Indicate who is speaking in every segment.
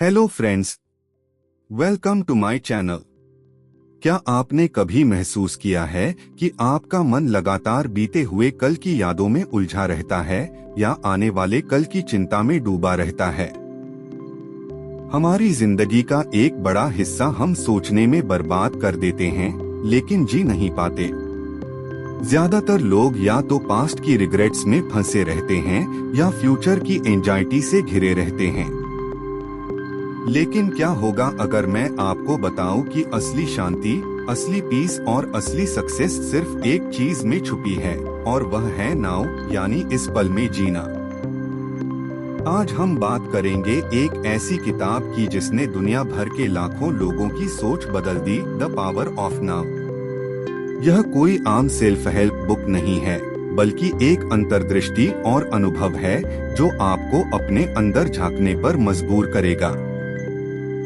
Speaker 1: Hello friends, welcome to my channel. क्या आपने कभी महसूस किया है कि आपका मन लगातार बीते हुए कल की यादों में उलझा रहता है या आने वाले कल की चिंता में डूबा रहता है? हमारी जिंदगी का एक बड़ा हिस्सा हम सोचने में बर्बाद कर देते हैं, लेकिन जी नहीं पाते। ज्यादातर लोग या तो पास्ट की रिग्रेट्स में फंसे रहते हैं या फ्यूचर की एंजाइटी से घिरे रहते हैं। लेकिन क्या होगा अगर मैं आपको बताऊं कि असली शांति, असली पीस और असली सक्सेस सिर्फ एक चीज में छुपी है, और वह है नाउ यानी इस पल में जीना। आज हम बात करेंगे एक ऐसी किताब की जिसने दुनिया भर के लाखों लोगों की सोच बदल दी, द पावर ऑफ नाउ। यह कोई आम सेल्फ हेल्प बुक नहीं है, बल्कि एक अंतर्दृष्टि और अनुभव है जो आपको अपने अंदर झांकने पर मजबूर करेगा।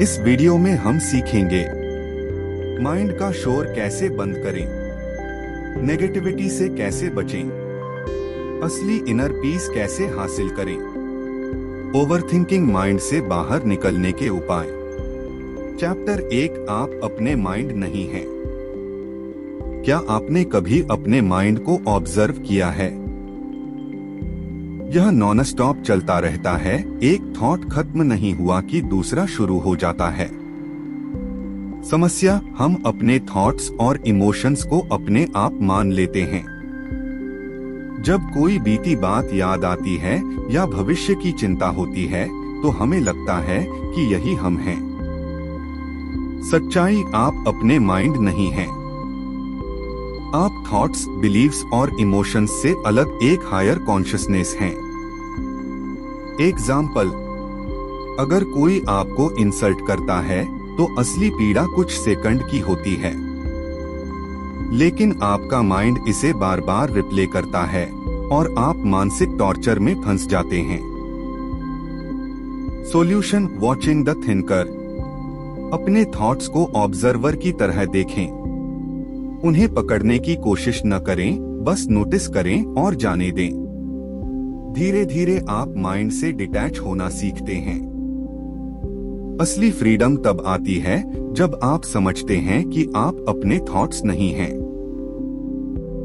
Speaker 1: इस वीडियो में हम सीखेंगे माइंड का शोर कैसे बंद करें, नेगेटिविटी से कैसे बचें, असली इनर पीस कैसे हासिल करें, ओवरथिंकिंग माइंड से बाहर निकलने के उपाय। चैप्टर 1, आप अपने माइंड नहीं हैं। क्या आपने कभी अपने माइंड को ऑब्जर्व किया है? यह नॉन स्टॉप चलता रहता है, एक थॉट खत्म नहीं हुआ कि दूसरा शुरू हो जाता है। समस्या, हम अपने थॉट्स और इमोशंस को अपने आप मान लेते हैं। जब कोई बीती बात याद आती है या भविष्य की चिंता होती है तो हमें लगता है कि यही हम हैं। सच्चाई, आप अपने माइंड नहीं हैं। आप थॉट्स, बिलीव्स और इमोशंस से अलग एक हायर कॉन्शियसनेस हैं। एग्जाम्पल, अगर कोई आपको इंसल्ट करता है तो असली पीड़ा कुछ सेकंड की होती है, लेकिन आपका माइंड इसे बार बार रिप्ले करता है और आप मानसिक टॉर्चर में फंस जाते हैं। Solution, watching the thinker. अपने थॉट्स को ऑब्जर्वर की तरह देखें। उन्हें पकड़ने की कोशिश न करें, बस नोटिस करें और जाने दें। धीरे धीरे आप माइंड से डिटैच होना सीखते हैं। असली फ्रीडम तब आती है जब आप समझते हैं कि आप अपने थॉट्स नहीं हैं।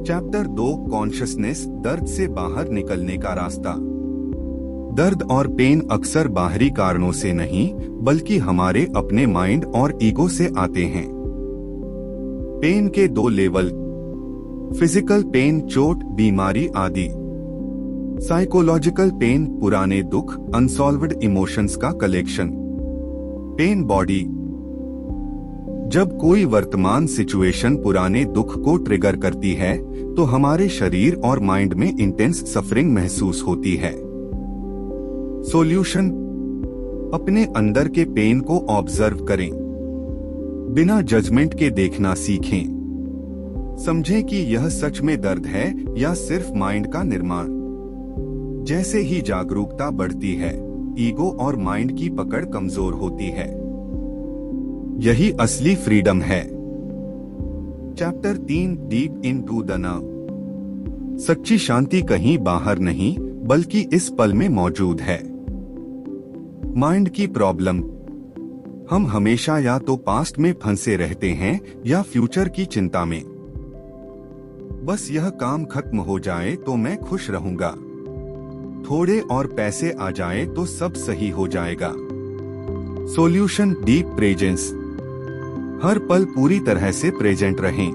Speaker 1: चैप्टर 2, कॉन्शियसनेस, दर्द से बाहर निकलने का रास्ता। दर्द और पेन अक्सर बाहरी कारणों से नहीं, बल्कि हमारे अपने माइंड और ईगो से आते हैं। पेन के 2 लेवल, फिजिकल पेन, चोट, बीमारी आदि। साइकोलॉजिकल पेन, पुराने दुख, अनसॉल्व्ड इमोशंस का कलेक्शन। पेन बॉडी, जब कोई वर्तमान सिचुएशन पुराने दुख को ट्रिगर करती है तो हमारे शरीर और माइंड में इंटेंस सफरिंग महसूस होती है। सॉल्यूशन, अपने अंदर के पेन को ऑब्जर्व करें। बिना जजमेंट के देखना सीखें। समझें कि यह सच में दर्द है या सिर्फ माइंड का निर्माण। जैसे ही जागरूकता बढ़ती है, ईगो और माइंड की पकड़ कमजोर होती है। यही असली फ्रीडम है। Chapter 3, deep into the now. सच्ची शांति कहीं बाहर नहीं, बल्कि इस पल में मौजूद है। माइंड की प्रॉब्लम, हम हमेशा या तो पास्ट में फंसे रहते हैं या फ्यूचर की चिंता में। बस यह काम खत्म हो जाए तो मैं खुश रहूंगा, थोड़े और पैसे आ जाए तो सब सही हो जाएगा। Solution, deep presence. हर पल पूरी तरह से प्रेजेंट रहें।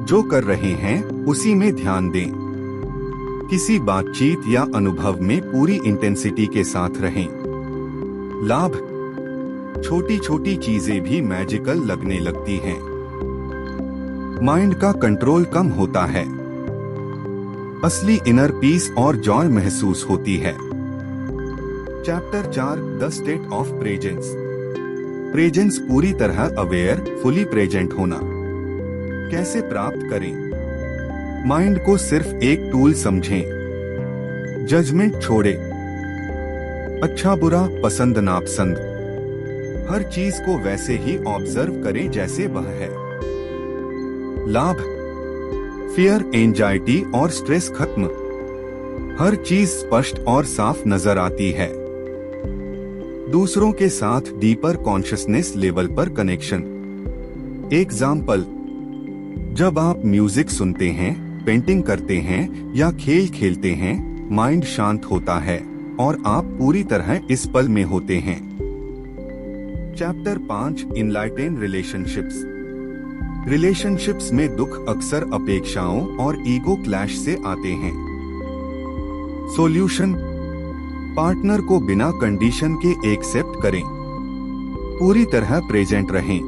Speaker 1: जो कर रहे हैं उसी में ध्यान दें। किसी बातचीत या अनुभव में पूरी इंटेंसिटी के साथ रहें। लाभ, छोटी छोटी चीजें भी मैजिकल लगने लगती हैं। माइंड का कंट्रोल कम होता है। असली इनर पीस और जॉय महसूस होती है। Chapter 4, the state of presence. Presence, पूरी तरह अवेयर, फुली प्रेजेंट होना। कैसे प्राप्त करें? माइंड को सिर्फ एक टूल समझें। जजमेंट छोड़े। अच्छा बुरा, पसंद नापसंद, हर चीज को वैसे ही ऑब्जर्व करें जैसे वह है। लाभ, फियर, एंजाइटी और स्ट्रेस खत्म। हर चीज स्पष्ट और साफ नजर आती है। दूसरों के साथ डीपर कॉन्शियसनेस लेवल पर कनेक्शन। एग्जाम्पल, जब आप म्यूजिक सुनते हैं, पेंटिंग करते हैं या खेल खेलते हैं, माइंड शांत होता है और आप पूरी तरह इस पल में होते हैं। Chapter 5, enlighten relationships. रिलेशनशिप्स में दुख अक्सर अपेक्षाओं और ईगो क्लैश से आते हैं। सॉल्यूशन, पार्टनर को बिना कंडीशन के एक्सेप्ट करें, पूरी तरह प्रेजेंट रहें।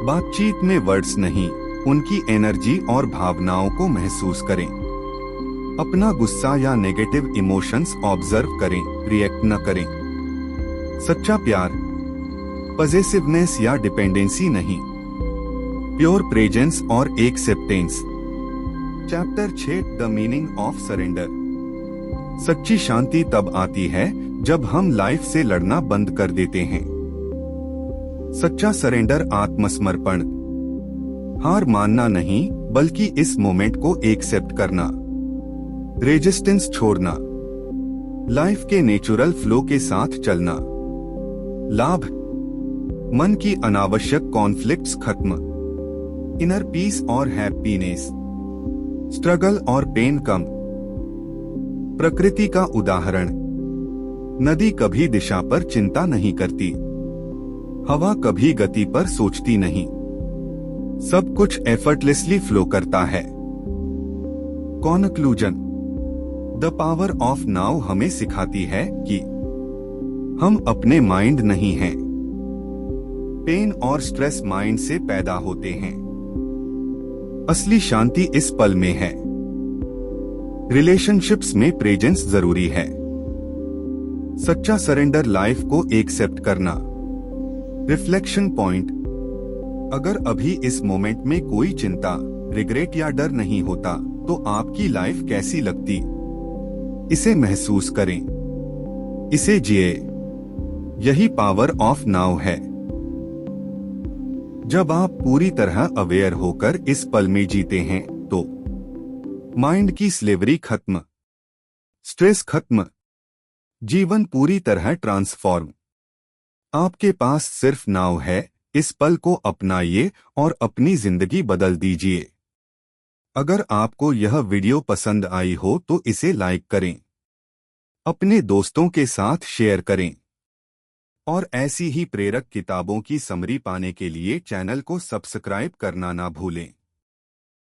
Speaker 1: बातचीत में वर्ड्स नहीं, उनकी एनर्जी और भावनाओं को महसूस करें। अपना गुस्सा या नेगेटिव इमोशंस ऑब्जर्व करें, रिएक्ट न करें। सच्चा प्यार पजेसिवनेस या डिपेंडेंसी नहीं, प्योर प्रेजेंस और acceptance. Chapter 6, the meaning of surrender. सच्ची शांति तब आती है जब हम लाइफ से लड़ना बंद कर देते हैं। सच्चा सरेंडर आत्मसमर्पण, हार मानना नहीं बल्कि इस मोमेंट को एक्सेप्ट करना। रेजिस्टेंस छोड़ना, लाइफ के नेचुरल फ्लो के साथ चलना। लाभ, मन की अनावश्यक कॉन्फ्लिक्ट्स खत्म, इनर पीस और हैप्पीनेस, स्ट्रगल और पेन कम। प्रकृति का उदाहरण, नदी कभी दिशा पर चिंता नहीं करती, हवा कभी गति पर सोचती नहीं, सब कुछ एफर्टलेसली फ्लो करता है। Conclusion, the power of now हमें सिखाती है कि हम अपने माइंड नहीं हैं। पेन और स्ट्रेस माइंड से पैदा होते हैं, असली शांति इस पल में है। रिलेशनशिप्स में प्रेजेंस जरूरी है। सच्चा सरेंडर लाइफ को एक्सेप्ट करना। रिफ्लेक्शन पॉइंट, अगर अभी इस मोमेंट में कोई चिंता, रिग्रेट या डर नहीं होता तो आपकी लाइफ कैसी लगती? इसे महसूस करें, इसे जिए। यही पावर ऑफ नाउ है। जब आप पूरी तरह अवेयर होकर इस पल में जीते हैं तो माइंड की स्लेवरी खत्म, स्ट्रेस खत्म, जीवन पूरी तरह ट्रांसफॉर्म। आपके पास सिर्फ नाउ है, इस पल को अपनाइए और अपनी जिंदगी बदल दीजिए। अगर आपको यह वीडियो पसंद आई हो तो इसे लाइक करें, अपने दोस्तों के साथ शेयर करें और ऐसी ही प्रेरक किताबों की समरी पाने के लिए चैनल को सब्सक्राइब करना ना भूलें।